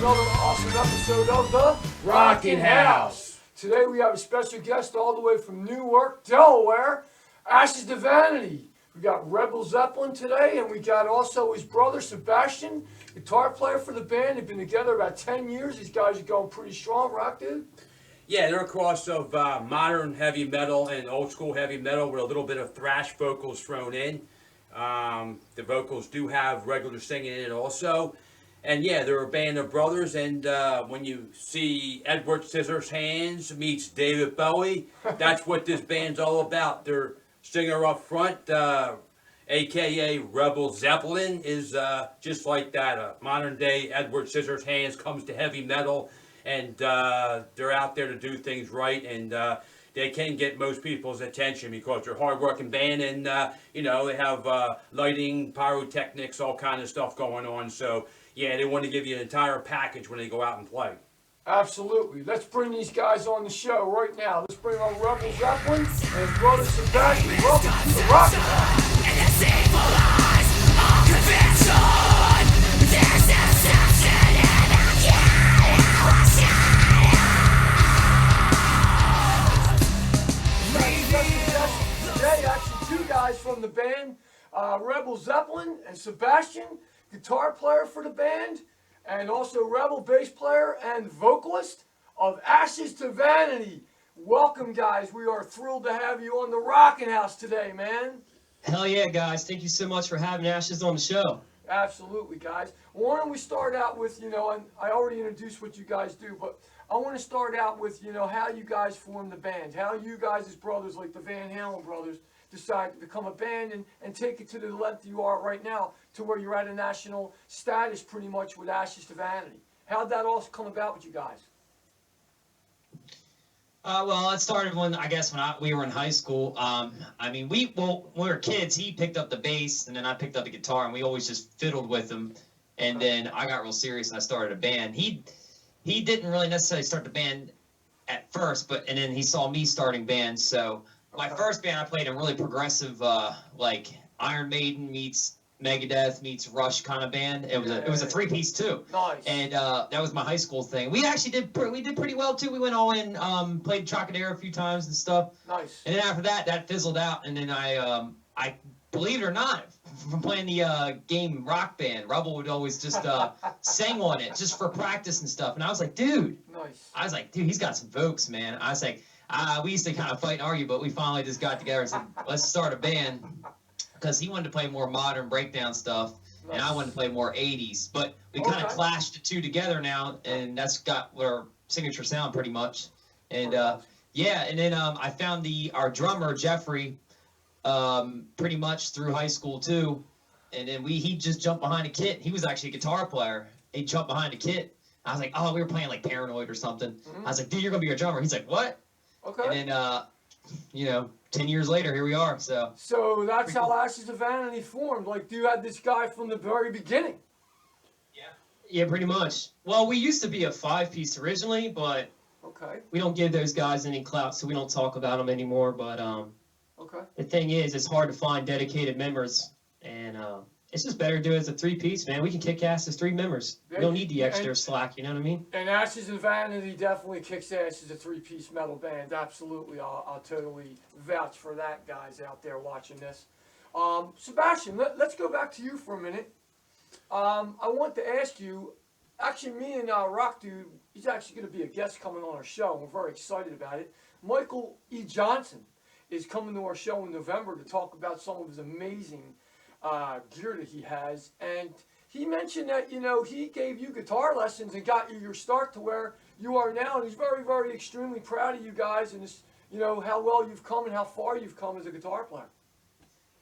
another awesome episode of the Rockin' House. Today we have a special guest all the way from Newark, Delaware, Ashes to Vanity. We got Rebel Zeppelin today, and we got also his brother Sebastian, guitar player for the band. They've been together about 10 years. These guys are going pretty strong, rock dude. Yeah, they're a cross of modern heavy metal and old school heavy metal with a little bit of thrash vocals thrown in. The vocals do have regular singing in it also. And yeah, they're a band of brothers, and when you see Edward Scissorhands meets David Bowie, that's what this band's all about. Their singer up front, aka Rebel Zeppelin, is just like that. Modern day Edward Scissorhands comes to heavy metal, and they're out there to do things right, and they can get most people's attention because they're a hard-working band, and they have lighting, pyrotechnics, all kind of stuff going on. So yeah, they want to give you an entire package when they go out and play. Absolutely. Let's bring these guys on the show right now. Let's bring on Rebel Zeppelin and his brother Sebastian. Welcome to the Rockin' House. And the evil eyes of conviction. There's deception in the Today, actually, two guys from the band, Rebel Zeppelin and Sebastian, guitar player for the band, and also Rebel bass player and vocalist of Ashes to Vanity. Welcome, guys. We are thrilled to have you on the Rockin' House today, man. Hell yeah, guys. Thank you so much for having Ashes on the show. Absolutely, guys. Why don't we start out with, and I already introduced what you guys do, but I want to start out with, how you guys formed the band, how you guys as brothers, like the Van Halen brothers, decided to become a band and take it to the length you are right now, to where you're at a national status pretty much with Ashes to Vanity. How'd that all come about with you guys? Well, it started when we were in high school. When we were kids, he picked up the bass, and then I picked up the guitar, and we always just fiddled with him. And then I got real serious, and I started a band. He didn't really necessarily start the band at first, and then he saw me starting bands. So my first band I played in really progressive, like Iron Maiden meets Megadeth meets Rush kind of band. It was a three-piece too. Nice. And that was my high school thing. We actually did pretty well too. We went all in, played Trocadero a few times and stuff. Nice. And then after that fizzled out. And then I believe it or not, from playing the game Rock Band, Rebel would always just sing on it just for practice and stuff. And I was like, dude. Nice. He's got some vocals, man. I was like, we used to kind of fight and argue, but we finally just got together and said, let's start a band. Because he wanted to play more modern breakdown stuff, and I wanted to play more 80s. But we kind of clashed the two together now, and that's got our signature sound pretty much. And and then I found our drummer, Jeffrey, pretty much through high school too. And then he just jumped behind a kit. He was actually a guitar player. He jumped behind a kit. I was like, oh, we were playing like Paranoid or something. Mm-hmm. I was like, dude, you're going to be our drummer. He's like, what? Okay. And then, 10 years later, here we are. So that's how Ashes to Vanity formed. Like, you had this guy from the very beginning. Yeah, pretty much. Well, we used to be a five-piece originally, but we don't give those guys any clout, so we don't talk about them anymore. But the thing is, it's hard to find dedicated members, and it's just better to do it as a three-piece, man. We can kick ass as three members. We don't need the extra slack, you know what I mean? And Ashes to Vanity definitely kicks ass as a three-piece metal band. Absolutely. I'll totally vouch for that, guys out there watching this. Sebastian, let's go back to you for a minute. I want to ask you, actually, me and Rock Dude, he's actually going to be a guest coming on our show. We're very excited about it. Michael E. Johnson is coming to our show in November to talk about some of his amazing gear that he has, and he mentioned that he gave you guitar lessons and got you your start to where you are now, and he's very, very extremely proud of you guys and this, how well you've come and how far you've come as a guitar player.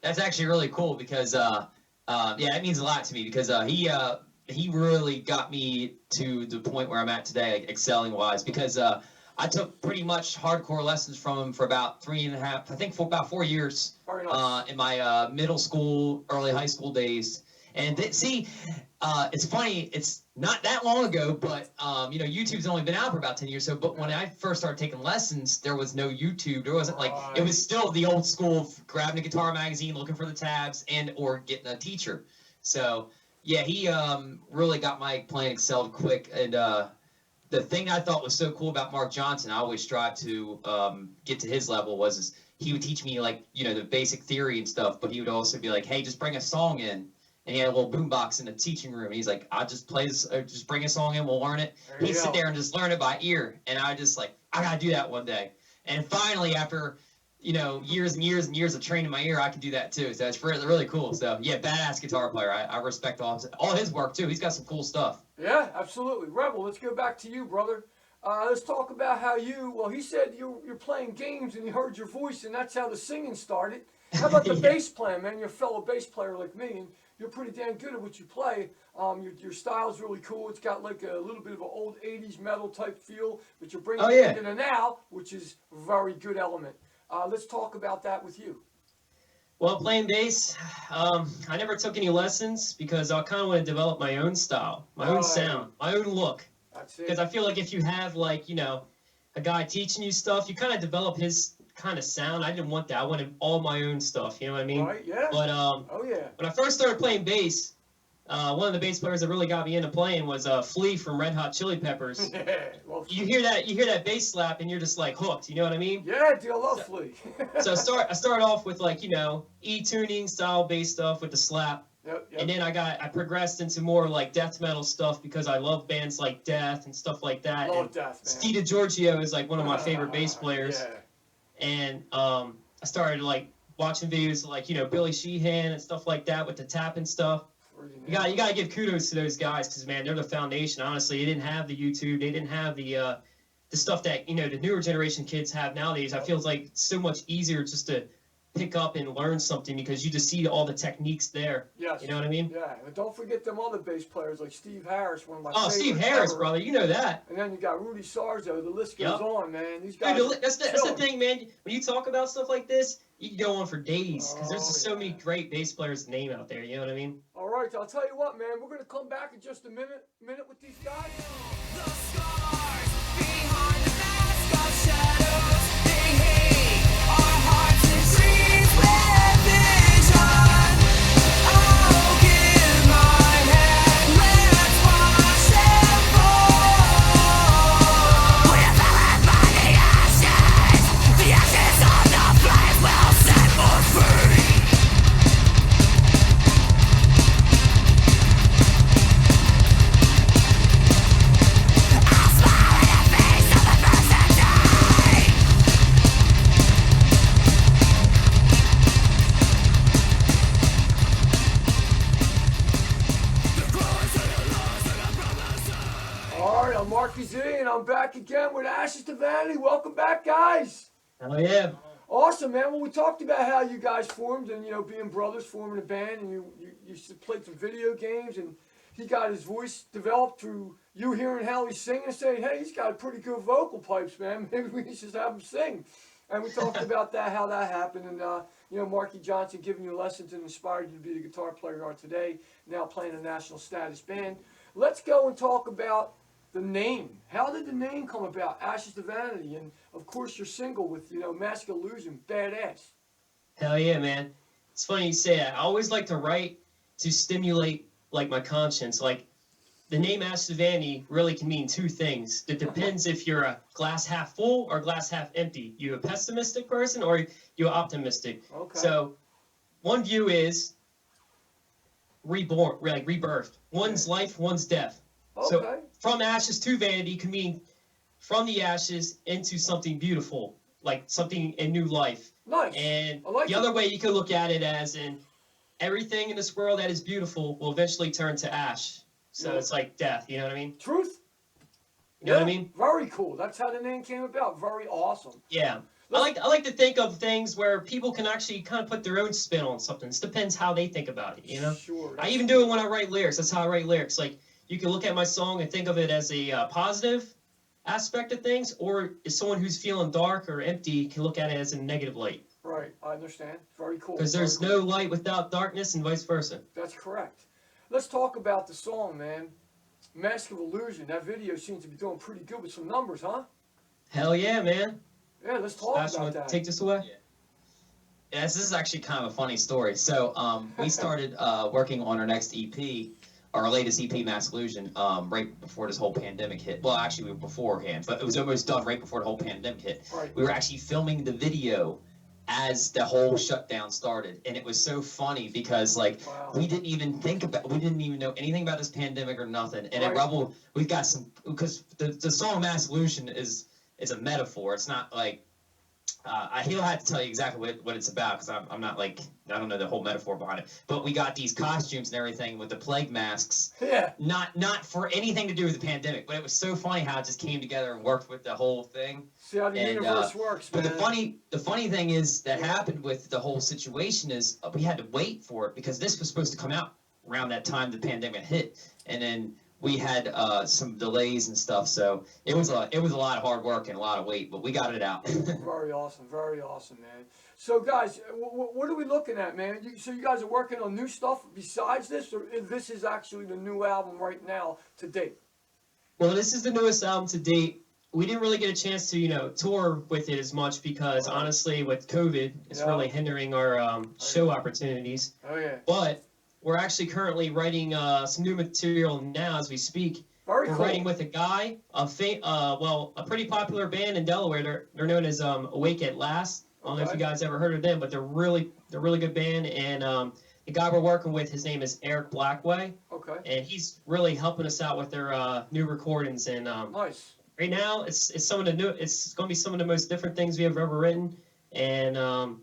That's actually really cool because it means a lot to me because he really got me to the point where I'm at today, like, excelling wise, because I took pretty much hardcore lessons from him for about about 4 years in my middle school, early high school days. And it's funny, it's not that long ago, but YouTube's only been out for about 10 years. So, but when I first started taking lessons, there was no YouTube. There wasn't it was still the old school, grabbing a guitar magazine, looking for the tabs, or getting a teacher. So Yeah, he really got my playing excelled quick, and the thing I thought was so cool about Mark Johnson, I always strive to get to his level, was he would teach me, like, the basic theory and stuff, but he would also be like, hey, just bring a song in. And he had a little boombox in the teaching room. And he's like, I'll just play this, just bring a song in, we'll learn it. There He'd you sit go. there and just learn it by ear. And I just like, I gotta do that one day. And finally, after years and years and years of training my ear, I can do that too. So it's really, really cool. So yeah, badass guitar player. I respect all his work too. He's got some cool stuff. Yeah, absolutely. Rebel, let's go back to you, brother. Let's talk about how he said you're playing games and he heard your voice and that's how the singing started. How about the Yeah. bass playing, man? You're a fellow bass player like me and you're pretty damn good at what you play. Your style's really cool. It's got like a little bit of an old 80s metal type feel, but you're bringing it into the now, which is a very good element. Let's talk about that with you. Well, playing bass, I never took any lessons because I kind of want to develop my own style, my own sound, my own look. That's it. Because I feel like if you have, like, a guy teaching you stuff, you kind of develop his kind of sound. I didn't want that. I wanted all my own stuff, you know what I mean? Right, yeah. But Oh, yeah. when I first started playing bass, one of the bass players that really got me into playing was Flea from Red Hot Chili Peppers. Yeah. Well, You hear that bass slap and you're just like hooked, you know what I mean? yeah, dude, I love Flea. So I started off with, like, E-tuning style bass stuff with the slap. Yep, And then I progressed into more like death metal stuff because I love bands like Death and stuff like that. Love And Death, man. Steve DiGiorgio is like one of my favorite bass players. Yeah. And I started like watching videos of, like, Billy Sheehan and stuff like that with the tapping stuff. You gotta give kudos to those guys because, man, they're the foundation. Honestly, they didn't have the YouTube, they didn't have the stuff that the newer generation kids have nowadays. I feel it's like so much easier just to pick up and learn something because you just see all the techniques there. Yes. You know what I mean? Yeah, and don't forget them other bass players like Steve Harris, one of my Oh, favorites Steve Harris, ever. brother, you know that. And then you got Rudy Sarzo. The list goes Yep. on, man. These guys. Dude, that's the killing. thing, man. When you talk about stuff like this, you can go on for days because there's just so many yeah. great bass players to name out there. You know what I mean? All right, I'll tell you what, man. We're gonna come back in just a minute with these guys. The scars behind the mask of shadows, they hate our hearts and dreams with vision. I'll give my hand, let's watch them fall. We are fallen by the ashes of the flames will set us free. All right, I'm Marky Z, and I'm back again with Ashes to Vanity. Welcome back, guys. Oh yeah. Awesome, man. Well, we talked about how you guys formed and, being brothers, forming a band, and you used to play some video games, and he got his voice developed through you hearing how he's singing and saying, hey, he's got pretty good vocal pipes, man. Maybe we should just have him sing. And we talked about that, how that happened, and, Marky Johnson giving you lessons and inspired you to be the guitar player you are today, now playing a national status band. Let's go and talk about the name. How did the name come about, Ashes to Vanity? And, of course, your single with, Mask Illusion, badass. Hell yeah, man. It's funny you say that. I always like to write to stimulate, like, my conscience. Like, the name Ashes to Vanity really can mean two things. It depends if you're a glass half full or glass half empty. You a pessimistic person or you optimistic. Okay. So one view is reborn, like rebirth. One's life, one's death. Okay. So from ashes to vanity can mean from the ashes into something beautiful, like something in new life. Nice. And I like the it. other way you could look at it as in everything in this world that is beautiful will eventually turn to ash. So Yeah. it's like death, you know what I mean? Truth? You know what I mean? Very cool. That's how the name came about. Very awesome. Yeah. I like to think of things where people can actually kind of put their own spin on something. It depends how they think about it, you know? Sure. I even do it when I write lyrics. That's how I write lyrics. Like, you can look at my song and think of it as a positive aspect of things, or if someone who's feeling dark or empty can look at it as a negative light. Right. I understand. Very cool. Because there's Very cool. no light without darkness and vice versa. That's correct. Let's talk about the song, man. Mask of Illusion. That video seems to be doing pretty good with some numbers, huh? Hell yeah, man. Yeah, let's talk Ash, you about want to that. take this away? Yes, this is actually kind of a funny story. So we started working on our next EP our latest EP, Mass Illusion, right before this whole pandemic hit. Well, actually, we were beforehand, but it was almost done right before the whole pandemic hit. Right. We were actually filming the video as the whole shutdown started, and it was so funny because like Wow. we didn't even know anything about this pandemic or nothing. And at Right. Rebel, we've got some, because the song Mass Illusion is a metaphor. It's not like he'll have to tell you exactly what it's about, because I'm not like, I don't know the whole metaphor behind it. But we got these costumes and everything with the plague masks. Yeah. Not for anything to do with the pandemic, but it was so funny how it just came together and worked with the whole thing. See how the And, universe works, man. But the funny thing is that happened with the whole situation is we had to wait for it, because this was supposed to come out around that time the pandemic hit, and then we had some delays and stuff. So it was a lot of hard work and a lot of wait, but we got it out. Very awesome, man. So guys, what are we looking at, man? So you guys are working on new stuff besides this, or this is actually the new album right now to date? Well, this is the newest album to date. We didn't really get a chance to, tour with it as much because honestly, with COVID, it's really hindering our show opportunities. Oh yeah. But we're actually currently writing some new material now as we speak. Very We're cool. writing with a guy, a pretty popular band in Delaware. They're known as Awake at Last. I don't know if you guys ever heard of them, but they're really good band. And the guy we're working with, his name is Eric Blackway, Okay. and he's really helping us out with their new recordings. And Nice. right now, it's going to be some of the most different things we have ever written, and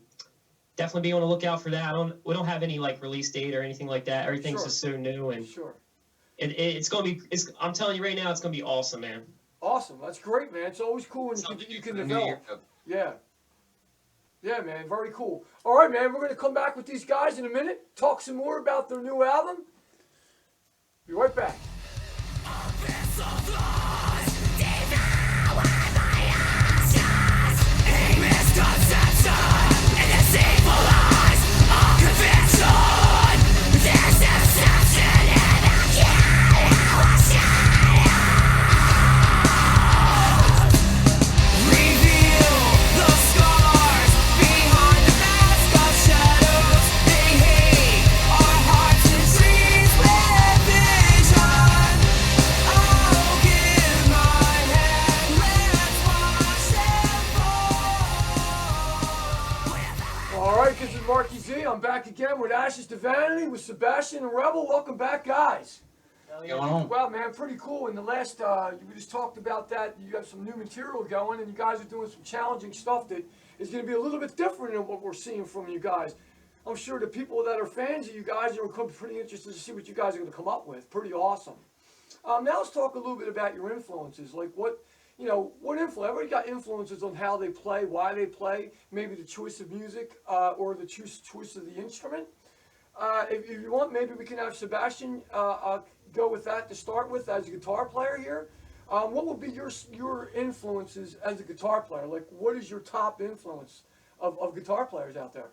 definitely be on the lookout for that. We don't have any like release date or anything like that. Everything's Sure. just so new, and Sure. it's going to be. I'm telling you right now, it's going to be awesome, man. Awesome. That's great, man. It's always cool when you can develop. Yeah. Yeah, man. Very cool. All right, man. We're going to come back with these guys in a minute, talk some more about their new album. Be right back. This is Marky Z. I'm back again with Ashes to Vanity with Sebastian and Rebel. Welcome back, guys. Going on. Well, man, pretty cool. In the last, we just talked about that. You got some new material going, and you guys are doing some challenging stuff that is going to be a little bit different than what we're seeing from you guys. I'm sure the people that are fans of you guys are going to be pretty interested to see what you guys are going to come up with. Pretty awesome. Now let's talk a little bit about your influences. Like what influence? Everybody got influences on how they play, why they play, maybe the choice of music or the choice of the instrument. If you want, maybe we can have Sebastian go with that to start with as a guitar player here. What would be your influences as a guitar player? Like, what is your top influence of guitar players out there?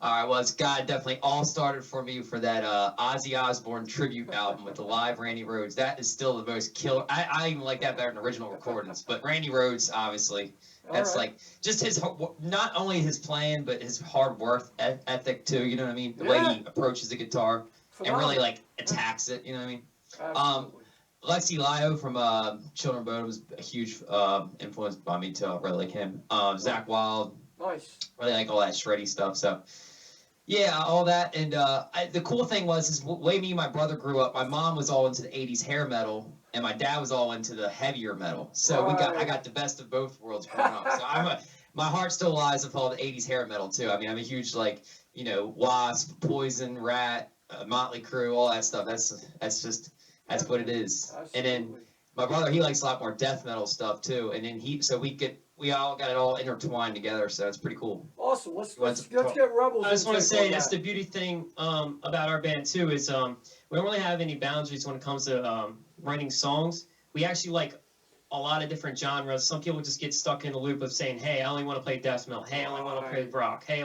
All right, well, it's definitely all started for me for that Ozzy Osbourne tribute album with the live Randy Rhoads. That is still the most killer. I even like that better than original recordings. But Randy Rhoads, obviously, that's like just his, not only his playing, but his hard work ethic too. You know what I mean? The way he approaches the guitar and really like attacks it. You know what I mean? Absolutely. Lexi Lio from Children of Bodom was a huge influence by me too. I really like him. Zach Wild. Nice. Really like all that shreddy stuff. So, yeah, all that. And the cool thing is the way me and my brother grew up. My mom was all into the '80s hair metal, and my dad was all into the heavier metal. So I got the best of both worlds growing up. So my heart still lies with all the '80s hair metal too. I mean, I'm a huge Wasp, Poison, Rat, Motley Crue, all that stuff. That's what it is. Absolutely. And then my brother, he likes a lot more death metal stuff too. And then we all got it all intertwined together, so it's pretty cool. Awesome. Let's get Rebels. I just want to say that's the beauty thing about our band too is we don't really have any boundaries when it comes to writing songs. We actually like a lot of different genres. Some people just get stuck in a loop of saying, "Hey, I only want to play death metal. Hey, I only want to play rock. Hey,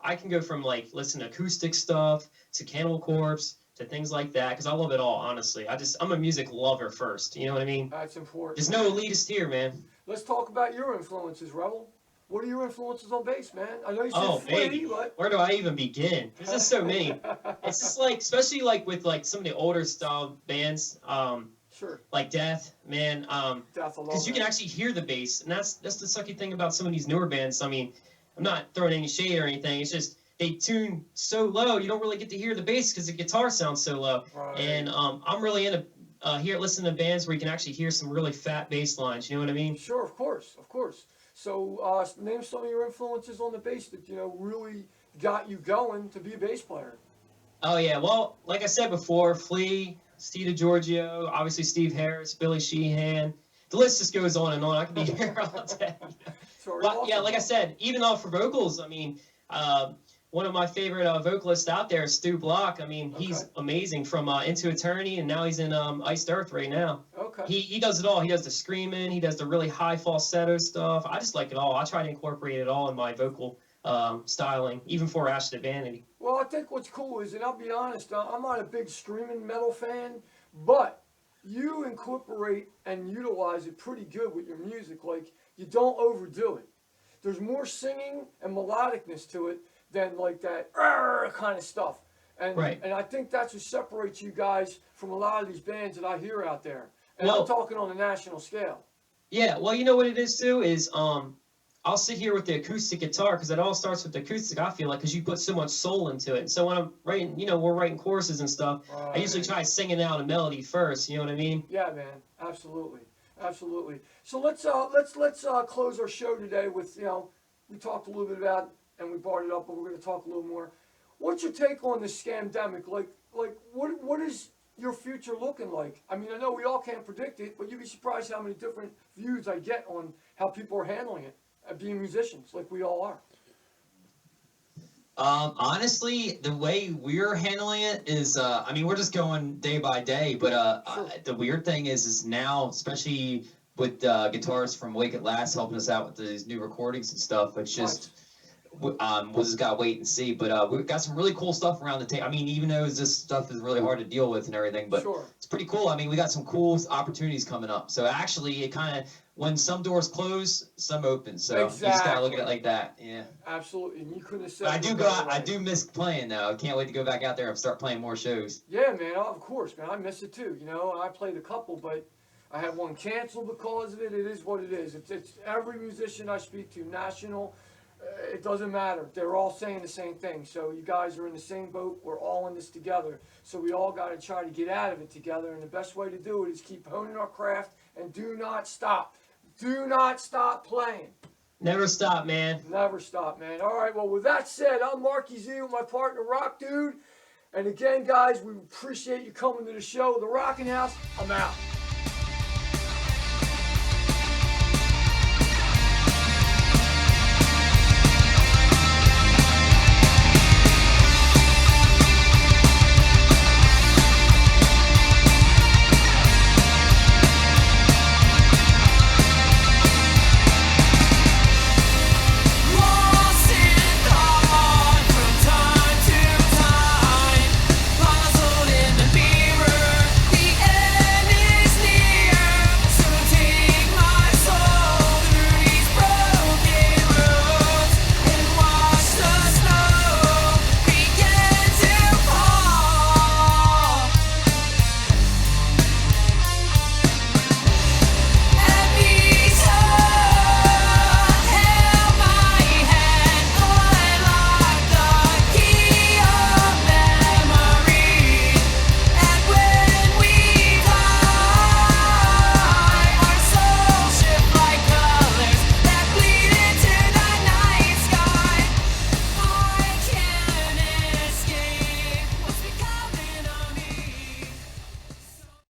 I can go from like listen to acoustic stuff to Cannibal Corpse to things like that because I love it all. Honestly, I'm a music lover first. You know what I mean? That's important. There's no elitist here, man. Let's talk about your influences, Rebel. What are your influences on bass, man? I know you said Oh, Flea, baby. but Where do I even begin? There's just so many. It's just like, especially like with like some of the older style bands, sure, like Death, man, Death, I love because you that. can actually hear the bass, and that's the sucky thing about some of these newer bands. I mean, I'm not throwing any shade or anything. It's just they tune so low, you don't really get to hear the bass because the guitar sounds so low. Right. And I'm really into listening to bands where you can actually hear some really fat bass lines. You know what I mean? Sure, of course, of course. So, name some of your influences on the bass that really got you going to be a bass player. Oh yeah, well, like I said before, Flea, Steve DiGiorgio, obviously Steve Harris, Billy Sheehan. The list just goes on and on. I could be here all day. So, But yeah, like I said, even for vocals, I mean, one of my favorite vocalists out there is Stu Block. I mean, he's Okay. amazing from Into Eternity, and now he's in Iced Earth right now. Okay. He does it all. He does the screaming. He does the really high falsetto stuff. I just like it all. I try to incorporate it all in my vocal styling, even for Ash to Vanity. Well, I think what's cool is, and I'll be honest, I'm not a big screaming metal fan, but you incorporate and utilize it pretty good with your music. Like, you don't overdo it. There's more singing and melodicness to it than like that kind of stuff. And, Right. and I think that's what separates you guys from a lot of these bands that I hear out there. And Well- I'm talking on a national scale. Yeah, well, you know what it is too is I'll sit here with the acoustic guitar because it all starts with the acoustic. I feel like because you put so much soul into it. So when I'm writing, we're writing choruses and stuff. I usually try singing out a melody first. You know what I mean? Yeah, man, absolutely, absolutely. So let's close our show today with we talked a little bit about and we brought it up, but we're going to talk a little more. What's your take on the scamdemic? Like what is your future looking like? I mean, I know we all can't predict it, but you'd be surprised how many different views I get on how people are handling it, being musicians, like we all are. Honestly, the way we're handling it is, I mean, we're just going day by day. But Sure. the weird thing is now, especially with guitarists from Wake At Last helping us out with these new recordings and stuff, it's just we'll just gotta wait and see. But we've got some really cool stuff around the table. I mean, even though this stuff is really hard to deal with and everything, but Sure. it's pretty cool. I mean, we got some cool opportunities coming up. So actually, it kind of when some doors close, some open. So you just gotta look at it like that. Yeah. Absolutely, and you couldn't have said. But I it do a go better out, I way. do miss playing though. I can't wait to go back out there and start playing more shows. Yeah, man, of course, man. I miss it too. I played a couple, but I had one canceled because of it. It is what it is. It's every musician I speak to, national, it doesn't matter. They're all saying the same thing. So you guys are in the same boat. We're all in this together. So we all got to try to get out of it together. And the best way to do it is keep honing our craft and do not stop. Do not stop playing. Never stop, man. Never stop, man. All right, well, with that said, I'm Marky Z with my partner, Rock Dude. And again, guys, we appreciate you coming to the show. The Rockin' House, I'm out.